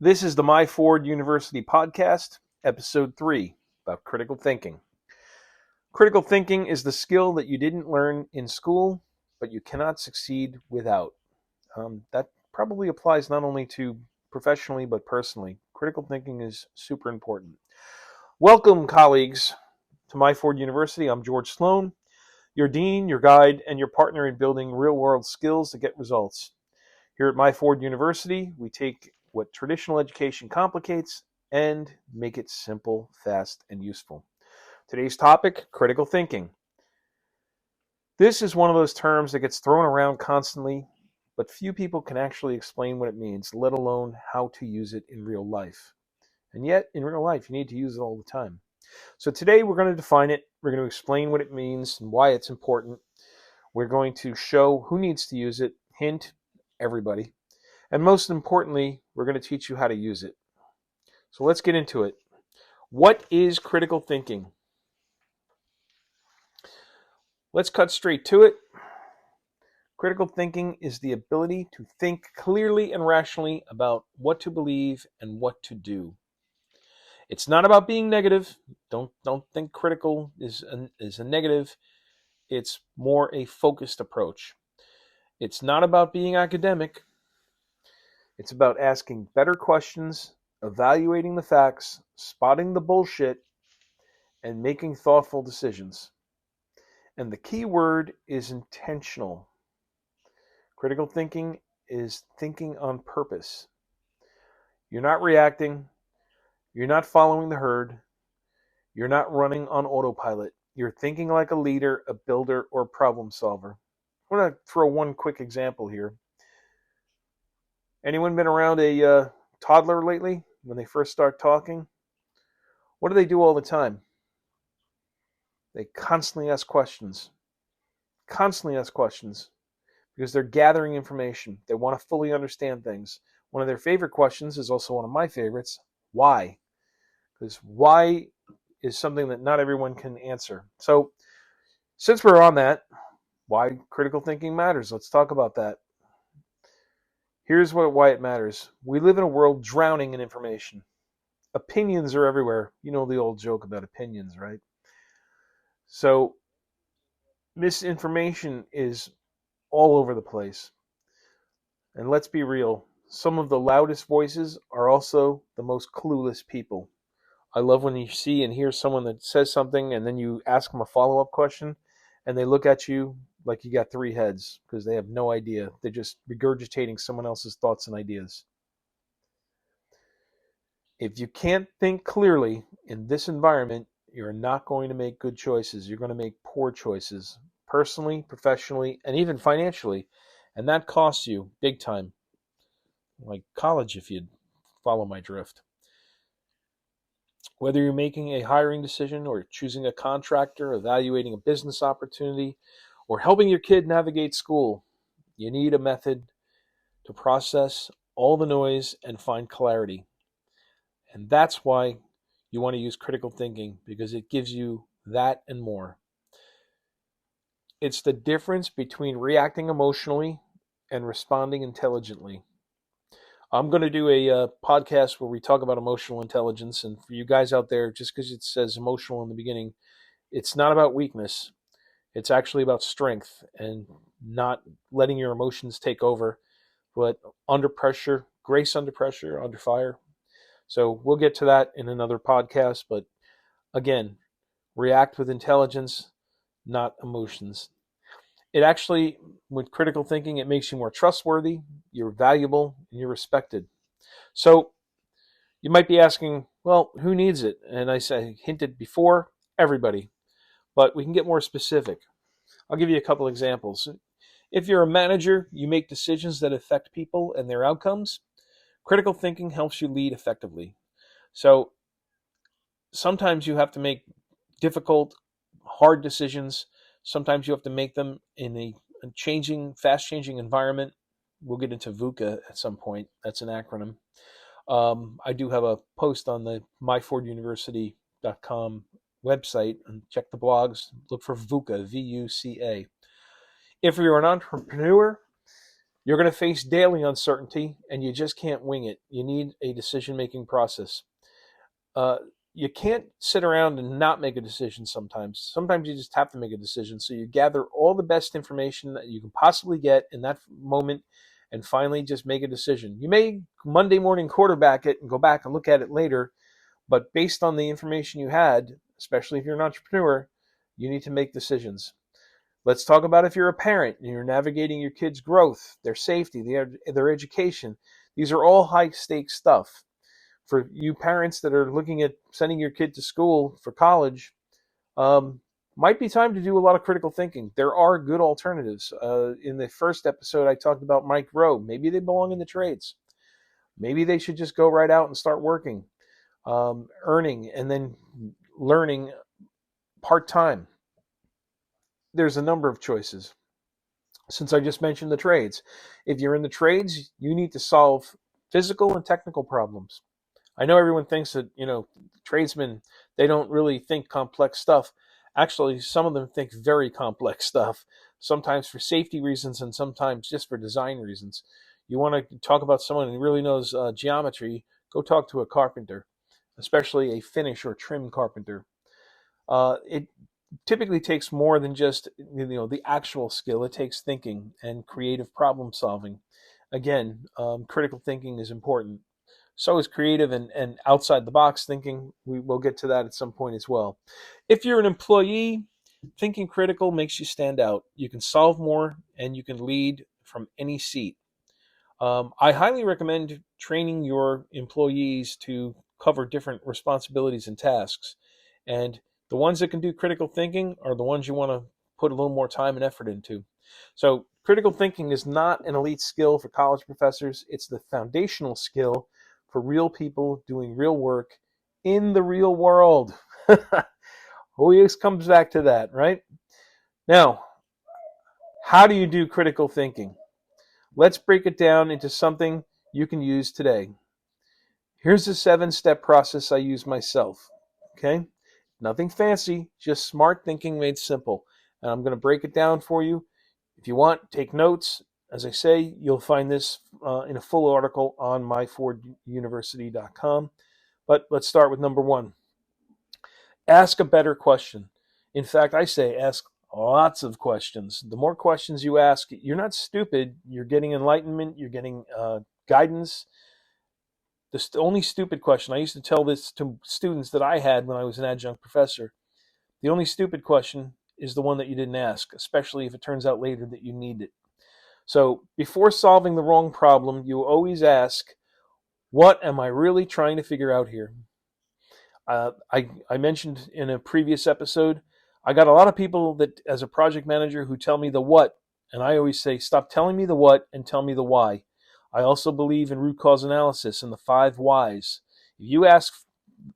This is the MYFORD University podcast, episode 3, about critical thinking. Critical thinking is the skill that you didn't learn in school, but you cannot succeed without. That probably applies not only to professionally, but personally. Critical thinking is super important. Welcome, colleagues, to MYFORD University. I'm George Sloan, your dean, your guide, and your partner in building real-world skills to get results. Here at MYFORD University, we take what traditional education complicates and make it simple, fast, and useful. Today's topic, critical thinking. This is one of those terms that gets thrown around constantly, but few people can actually explain what it means, let alone how to use it in real life. And yet, in real life, you need to use it all the time. So today we're going to define it, we're going to explain what it means and why it's important. We're going to show who needs to use it, hint, everybody. And most importantly, we're going to teach you how to use it. So let's get into it. What is critical thinking? Let's cut straight to it. Critical thinking is the ability to think clearly and rationally about what to believe and what to do. It's not about being negative. Don't think critical is a negative. It's more a focused approach. It's not about being academic. It's about asking better questions, evaluating the facts, spotting the bullshit, and making thoughtful decisions. And the key word is intentional. Critical thinking is thinking on purpose. You're not reacting. You're not following the herd. You're not running on autopilot. You're thinking like a leader, a builder, or a problem solver. I want to throw one quick example here. Anyone been around a toddler lately when they first start talking? What do they do all the time? They constantly ask questions. Because they're gathering information. They want to fully understand things. One of their favorite questions is also one of my favorites. Why? Because why is something that not everyone can answer. So since we're on that, why critical thinking matters, let's talk about that. Here's why it matters. We live in a world drowning in information. Opinions are everywhere. You know the old joke about opinions, right? So misinformation is all over the place. And let's be real, some of the loudest voices are also the most clueless people. I love when you see and hear someone that says something and then you ask them a follow-up question and they look at you like you got 3 heads because they have no idea. They're just regurgitating someone else's thoughts and ideas. If you can't think clearly in this environment, you're not going to make good choices. You're going to make poor choices, personally, professionally, and even financially. And that costs you big time. Like college, if you'd follow my drift. Whether you're making a hiring decision or choosing a contractor, evaluating a business opportunity, or helping your kid navigate school, you need a method to process all the noise and find clarity. And that's why you want to use critical thinking, because it gives you that and more. It's the difference between reacting emotionally and responding intelligently. I'm going to do a podcast where we talk about emotional intelligence. And for you guys out there, just because it says emotional in the beginning, it's not about weakness. It's actually about strength and not letting your emotions take over, but under pressure, grace under pressure, under fire. So we'll get to that in another podcast. But again, react with intelligence, not emotions. It actually, with critical thinking, it makes you more trustworthy, you're valuable, and you're respected. So you might be asking, well, who needs it? And I hinted before, everybody. But we can get more specific. I'll give you a couple examples. If you're a manager, you make decisions that affect people and their outcomes. Critical thinking helps you lead effectively. So sometimes you have to make difficult, hard decisions. Sometimes you have to make them in a fast-changing environment. We'll get into VUCA at some point. That's an acronym. I do have a post on the myforduniversity.com website, and check the blogs. Look for VUCA, V-U-C-A. If you're an entrepreneur, You're going to face daily uncertainty, and you just can't wing it. You need a decision-making process. Uh, you can't sit around and not make a decision sometimes. Sometimes you just have to make a decision. So you gather all the best information that you can possibly get in that moment and finally just make a decision. You may Monday morning quarterback it and go back and look at it later, but based on the information you had, especially if you're an entrepreneur, you need to make decisions. Let's talk about if you're a parent and you're navigating your kids' growth, their safety, their education. These are all high stakes stuff. For you parents that are looking at sending your kid to school for college, might be time to do a lot of critical thinking. There are good alternatives. In the first episode, I talked about Mike Rowe. Maybe they belong in the trades. Maybe they should just go right out and start working, earning, and then learning part-time. There's a number of choices. Since I just mentioned the trades, if you're in the trades, you need to solve physical and technical problems. I know everyone thinks that, tradesmen, they don't really think complex stuff. Actually, some of them think very complex stuff, sometimes for safety reasons and sometimes just for design reasons. You want to talk about someone who really knows geometry, go talk to a carpenter, especially a finish or trim carpenter. It typically takes more than just the actual skill. It takes thinking and creative problem solving. Again, critical thinking is important. So is creative and outside the box thinking. We will get to that at some point as well. If you're an employee, thinking critical makes you stand out. You can solve more and you can lead from any seat. I highly recommend training your employees to cover different responsibilities and tasks. And the ones that can do critical thinking are the ones you want to put a little more time and effort into. So critical thinking is not an elite skill for college professors. It's the foundational skill for real people doing real work in the real world. Always comes back to that, right? Now, how do you do critical thinking? Let's break it down into something you can use today. Here's a 7-step process I use myself. Okay? Nothing fancy, just smart thinking made simple. And I'm going to break it down for you. If you want, take notes. As I say, you'll find this in a full article on MYFORDuniversity.com. But let's start with number 1. Ask a better question. In fact, I say ask lots of questions. The more questions you ask, you're not stupid. You're getting enlightenment. You're getting guidance. The only stupid question, I used to tell this to students that I had when I was an adjunct professor, the only stupid question is the one that you didn't ask, especially if it turns out later that you need it. So before solving the wrong problem, you always ask, what am I really trying to figure out here? I mentioned in a previous episode, I got a lot of people that, as a project manager, who tell me the what, and I always say, stop telling me the what and tell me the why. I also believe in root cause analysis and the 5 whys. If you ask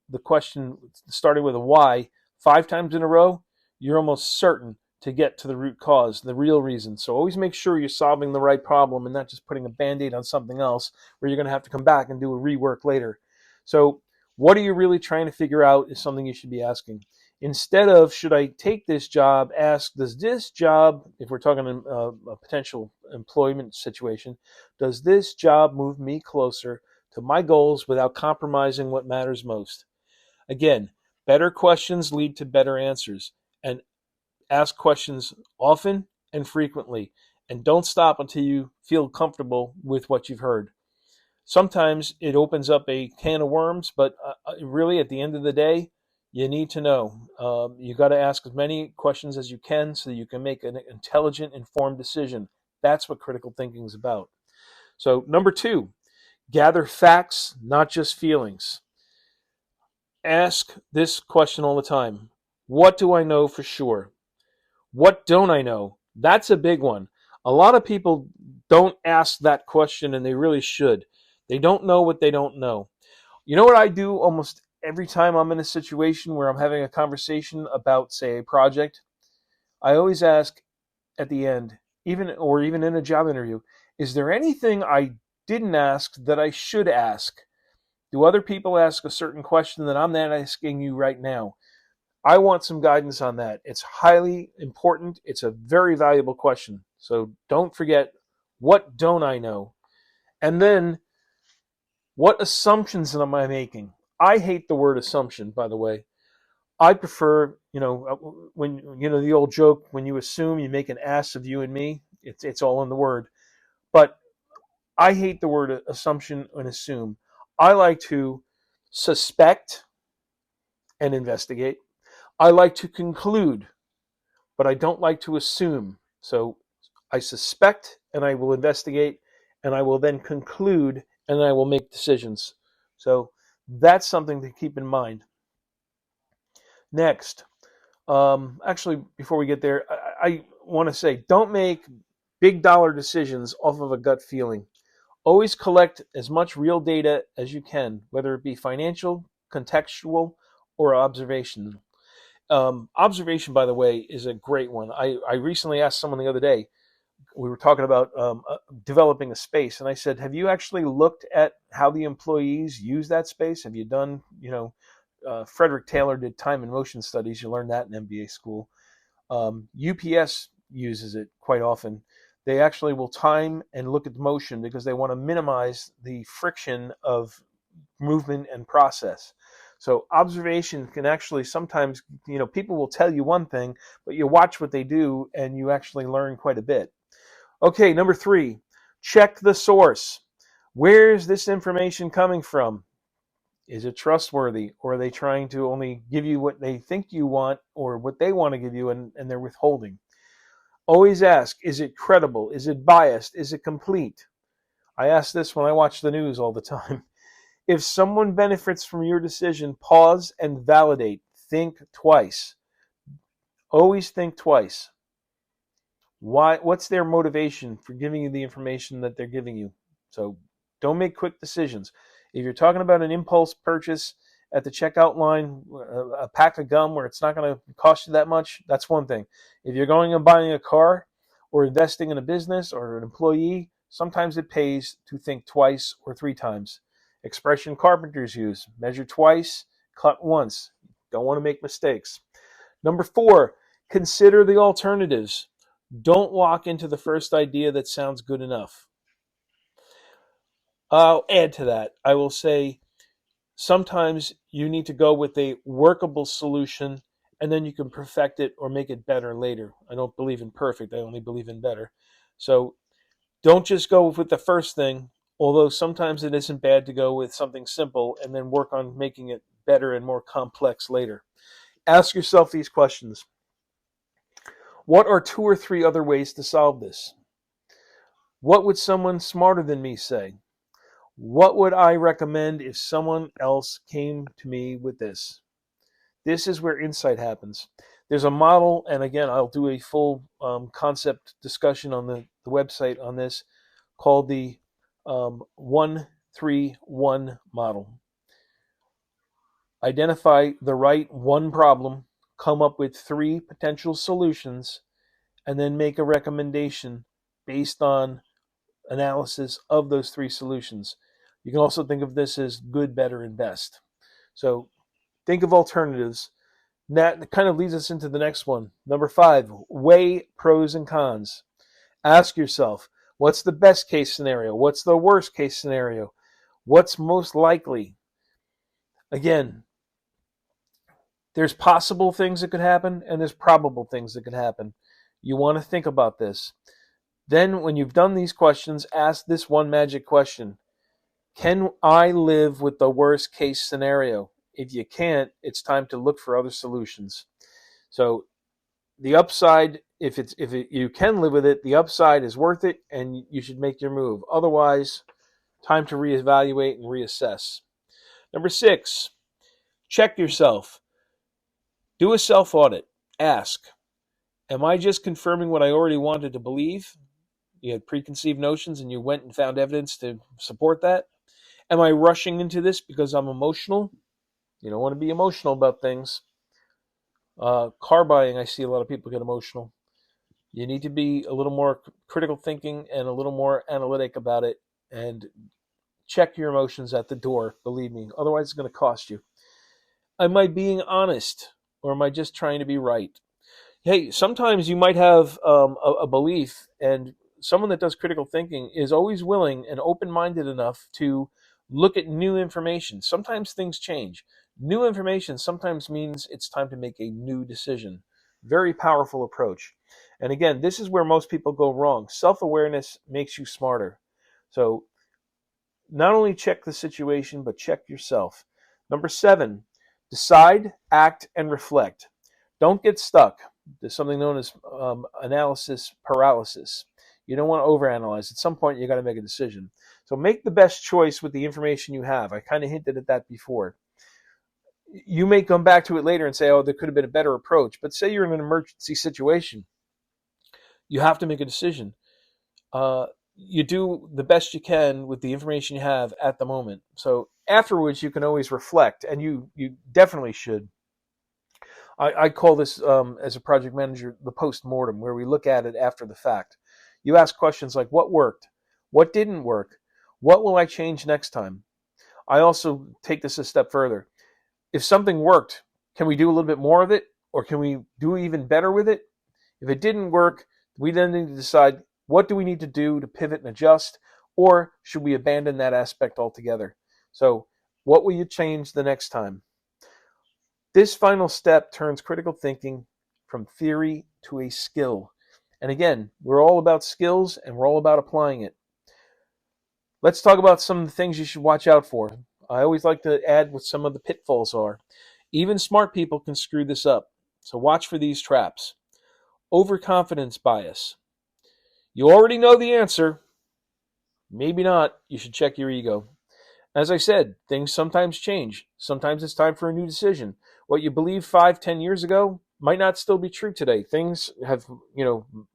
the question starting with a why 5 times in a row, you're almost certain to get to the root cause, the real reason. So always make sure you're solving the right problem and not just putting a Band-Aid on something else where you're going to have to come back and do a rework later. So what are you really trying to figure out is something you should be asking. Instead of, should I take this job, ask, does this job, if we're talking a potential employment situation, does this job move me closer to my goals without compromising what matters most? Again, better questions lead to better answers. And ask questions often and frequently. And don't stop until you feel comfortable with what you've heard. Sometimes it opens up a can of worms, but really at the end of the day, you need to know. You got to ask as many questions as you can so that you can make an intelligent, informed decision. That's what critical thinking is about. So number 2, gather facts, not just feelings. Ask this question all the time. What do I know for sure? What don't I know? That's a big one. A lot of people don't ask that question, and they really should. They don't know what they don't know. You know what I do almost every time I'm in a situation where I'm having a conversation about, say, a project? I always ask at the end, even in a job interview, is there anything I didn't ask that I should ask? Do other people ask a certain question that I'm not asking you right now? I want some guidance on that. It's highly important. It's a very valuable question. So don't forget, What don't I know? And then, what assumptions am I making? I hate the word assumption, by the way. I prefer, when the old joke, when you assume, you make an ass of you and me. It's all in the word. But I hate the word assumption and assume. I like to suspect and investigate. I like to conclude, but I don't like to assume. So I suspect and I will investigate and I will then conclude and I will make decisions. So that's something to keep in mind. Next, actually, before we get there, I want to say don't make big dollar decisions off of a gut feeling. Always collect as much real data as you can, whether it be financial, contextual, or observation. Observation, by the way, is a great one. I recently asked someone the other day, we were talking about developing a space, and I said, have you actually looked at how the employees use that space? Have you done, Frederick Taylor did time and motion studies. You learned that in MBA school. UPS uses it quite often. They actually will time and look at the motion because they want to minimize the friction of movement and process. So observation can actually sometimes, people will tell you one thing, but you watch what they do and you actually learn quite a bit. Okay, number 3, check the source. Where is this information coming from? Is it trustworthy, or are they trying to only give you what they think you want or what they want to give you, and they're withholding? Always ask, is it credible? Is it biased? Is it complete? I ask this when I watch the news all the time. If someone benefits from your decision, pause and validate. Think twice. Always think twice. What's their motivation for giving you the information that they're giving you? So don't make quick decisions. If you're talking about an impulse purchase at the checkout line, a pack of gum where it's not going to cost you that much, that's one thing. If you're going and buying a car or investing in a business or an employee, sometimes it pays to think twice or 3 times. Expression carpenters use: measure twice, cut once. Don't want to make mistakes. Number 4, consider the alternatives. Don't walk into the first idea that sounds good enough. I'll add to that. I will say sometimes you need to go with a workable solution and then you can perfect it or make it better later. I don't believe in perfect, I only believe in better. So don't just go with the first thing, although sometimes it isn't bad to go with something simple and then work on making it better and more complex later. Ask yourself these questions. What are 2 or 3 other ways to solve this? What would someone smarter than me say? What would I recommend if someone else came to me with this? This is where insight happens. There's a model, and again, I'll do a full concept discussion on the website on this, called the 1-3-1 model. Identify the right one problem, come up with 3 potential solutions, and then make a recommendation based on analysis of those 3 solutions. You can also think of this as good, better, and best. So think of alternatives. That kind of leads us into the next one. Number 5, weigh pros and cons. Ask yourself, what's the best case scenario? What's the worst case scenario? What's most likely? Again, there's possible things that could happen and there's probable things that could happen. You want to think about this. Then when you've done these questions, ask this one magic question. Can I live with the worst case scenario? If you can't, it's time to look for other solutions. So the upside, if you can live with it, the upside is worth it and you should make your move. Otherwise, time to reevaluate and reassess. Number 6, check yourself. Do a self-audit. Ask, am I just confirming what I already wanted to believe? You had preconceived notions and you went and found evidence to support that? Am I rushing into this because I'm emotional? You don't want to be emotional about things. Car buying, I see a lot of people get emotional. You need to be a little more critical thinking and a little more analytic about it, and check your emotions at the door, believe me. Otherwise, it's going to cost you. Am I being honest, or am I just trying to be right? Hey, sometimes you might have a belief, and someone that does critical thinking is always willing and open-minded enough to look at new information. Sometimes things change. New information sometimes means it's time to make a new decision. Very powerful approach. And again, this is where most people go wrong. Self-awareness makes you smarter. So not only check the situation, but check yourself. Number 7, decide, act, and reflect. Don't get stuck. There's something known as analysis paralysis. You don't want to overanalyze. At some point, you got to make a decision. So make the best choice with the information you have. I kind of hinted at that before. You may come back to it later and say, oh, there could have been a better approach. But say you're in an emergency situation. You have to make a decision. You do the best you can with the information you have at the moment. So afterwards, you can always reflect, and you definitely should. I call this, as a project manager, the post-mortem, where we look at it after the fact. You ask questions like, what worked? What didn't work? What will I change next time? I also take this a step further. If something worked, can we do a little bit more of it? Or can we do even better with it? If it didn't work, we then need to decide, what do we need to do to pivot and adjust? Or should we abandon that aspect altogether? So what will you change the next time? This final step turns critical thinking from theory to a skill. And again, we're all about skills and we're all about applying it. Let's talk about some of the things you should watch out for. I always like to add what some of the pitfalls are. Even smart people can screw this up. So watch for these traps. Overconfidence bias. You already know the answer. Maybe not. You should check your ego. As I said, things sometimes change. Sometimes it's time for a new decision. What you believed 5-10 years ago might not still be true today. Things have,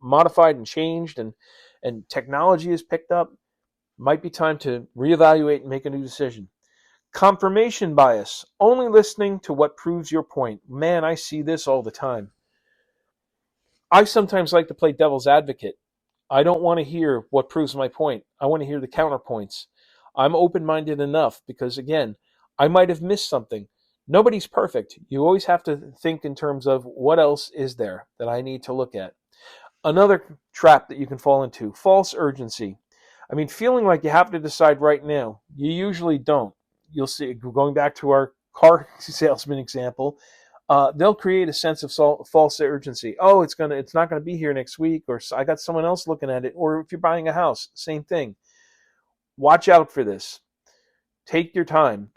modified and changed, and technology has picked up. Might be time to reevaluate and make a new decision. Confirmation bias, only listening to what proves your point. Man, I see this all the time. I sometimes like to play devil's advocate. I don't want to hear what proves my point. I want to hear the counterpoints. I'm open-minded enough because, again, I might have missed something. Nobody's perfect. You always have to think in terms of what else is there that I need to look at. Another trap that you can fall into, false urgency. I mean, feeling like you have to decide right now. You usually don't. You'll see, going back to our car salesman example, they'll create a sense of false urgency. Oh, it's not gonna be here next week, or I got someone else looking at it. Or if you're buying a house, same thing. Watch out for this. Take your time.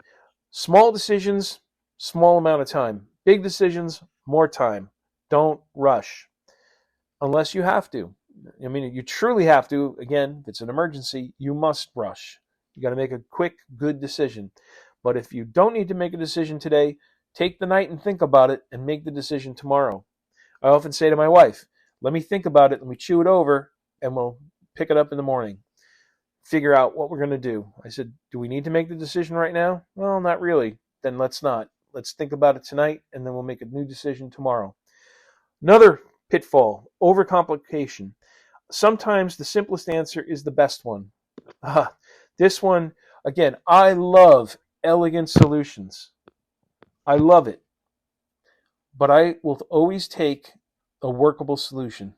Small decisions, small amount of time. Big decisions, more time. Don't rush unless you have to. I mean, you truly have to. Again, if it's an emergency, you must rush. You got to make a quick, good decision. But if you don't need to make a decision today, take the night and think about it and make the decision tomorrow. I often say to my wife, let me think about it, let me chew it over, and we'll pick it up in the morning. Figure out what we're going to do. I said, do we need to make the decision right now? Well, not really. Then let's not. Let's think about it tonight, and then we'll make a new decision tomorrow. Another pitfall, overcomplication. Sometimes the simplest answer is the best one. This one, again, I love elegant solutions. I love it. But I will always take a workable solution.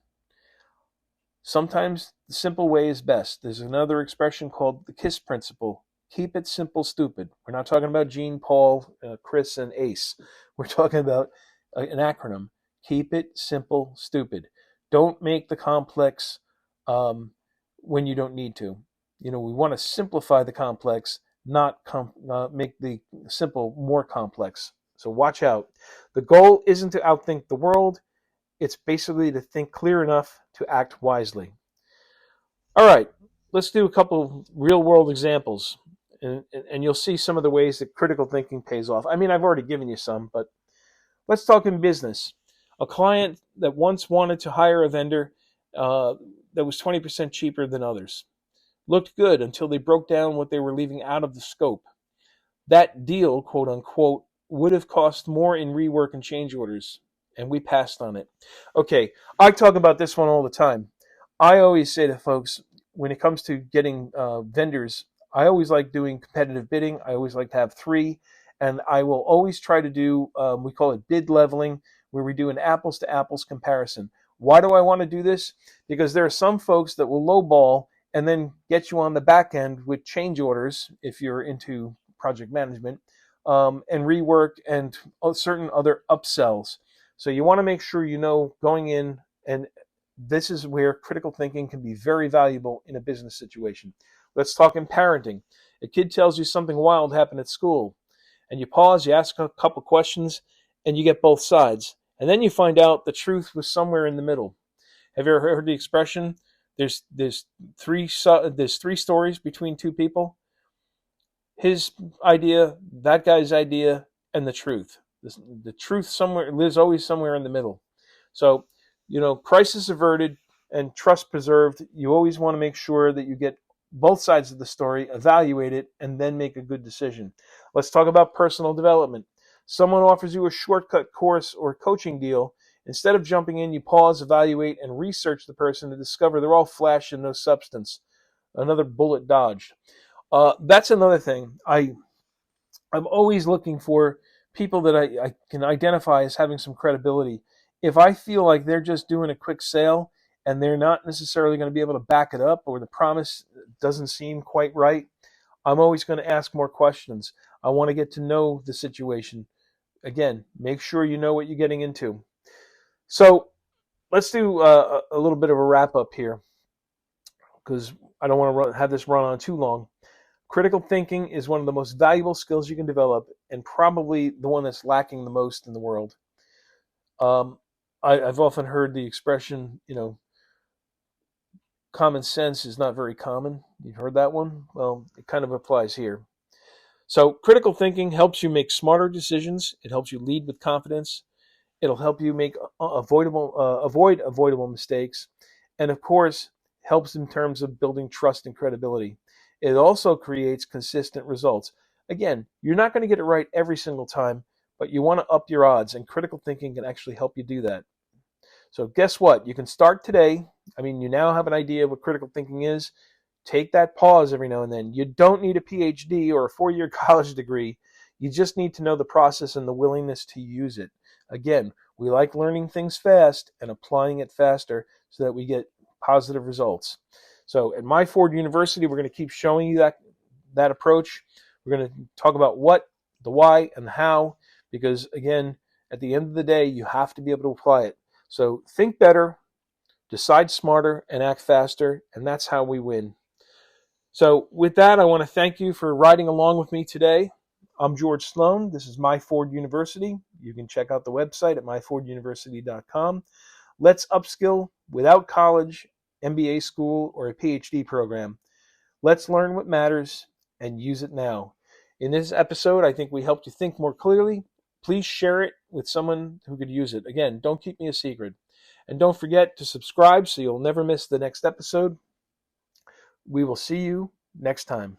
Sometimes the simple way is best. There's another expression called the KISS principle. Keep it simple, stupid. We're not talking about Gene, Paul, Chris, and Ace. We're talking about an acronym. Keep it simple, stupid. Don't make the complex when you don't need to. We want to simplify the complex, not make the simple more complex. So watch out. The goal isn't to outthink the world. It's basically to think clear enough to act wisely. All right, let's do a couple real-world examples, and you'll see some of the ways that critical thinking pays off. I mean, I've already given you some, but let's talk in business. A client that once wanted to hire a vendor that was 20% cheaper than others. Looked good until they broke down what they were leaving out of the scope. That deal, quote unquote, would have cost more in rework and change orders, and we passed on it. Okay, I talk about this one all the time. I always say to folks, when it comes to getting vendors, I always like doing competitive bidding. I always like to have 3, and I will always try to do, we call it bid leveling, where we do an apples to apples comparison. Why do I want to do this? Because there are some folks that will lowball and then get you on the back end with change orders if you're into project management, and rework and certain other upsells. So you want to make sure you know going in, and this is where critical thinking can be very valuable in a business situation. Let's talk in parenting. A kid tells you something wild happened at school, and you pause, you ask a couple questions, and you get both sides. And then you find out the truth was somewhere in the middle. Have you ever heard the expression, there's three stories between two people? His idea, that guy's idea, and the truth. The truth somewhere lives always somewhere in the middle. So, crisis averted and trust preserved. You always want to make sure that you get both sides of the story, evaluate it, and then make a good decision. Let's talk about personal development. Someone offers you a shortcut course or coaching deal. Instead of jumping in, you pause, evaluate, and research the person to discover they're all flash and no substance. Another bullet dodged. That's another thing. I'm always looking for people that I can identify as having some credibility. If I feel like they're just doing a quick sale and they're not necessarily going to be able to back it up, or the promise doesn't seem quite right, I'm always going to ask more questions. I want to get to know the situation. Again, make sure you know what you're getting into. So let's do a little bit of a wrap up here, because I don't want to have this run on too long. Critical thinking is one of the most valuable skills you can develop, and probably the one that's lacking the most in the world. I've often heard the expression, common sense is not very common. You've heard that one? Well, it kind of applies here. So critical thinking helps you make smarter decisions. It helps you lead with confidence. It'll help you make avoid avoidable mistakes. And of course, helps in terms of building trust and credibility. It also creates consistent results. Again, you're not going to get it right every single time, but you want to up your odds, and critical thinking can actually help you do that. So guess what? You can start today. You now have an idea of what critical thinking is. Take that pause every now and then. You don't need a PhD or a 4-year college degree. You just need to know the process and the willingness to use it. Again, we like learning things fast and applying it faster so that we get positive results. So at MYFORD University, we're going to keep showing you that approach. We're going to talk about what, the why, and the how, because again, at the end of the day, you have to be able to apply it. So think better, decide smarter, and act faster, and that's how we win. So with that, I want to thank you for riding along with me today. I'm George Sloan. This is MYFORD University. You can check out the website at myforduniversity.com. Let's upskill without college, MBA school, or a PhD program. Let's learn what matters and use it now. In this episode, I think we helped you think more clearly. Please share it with someone who could use it. Again, don't keep me a secret. And don't forget to subscribe so you'll never miss the next episode. We will see you next time.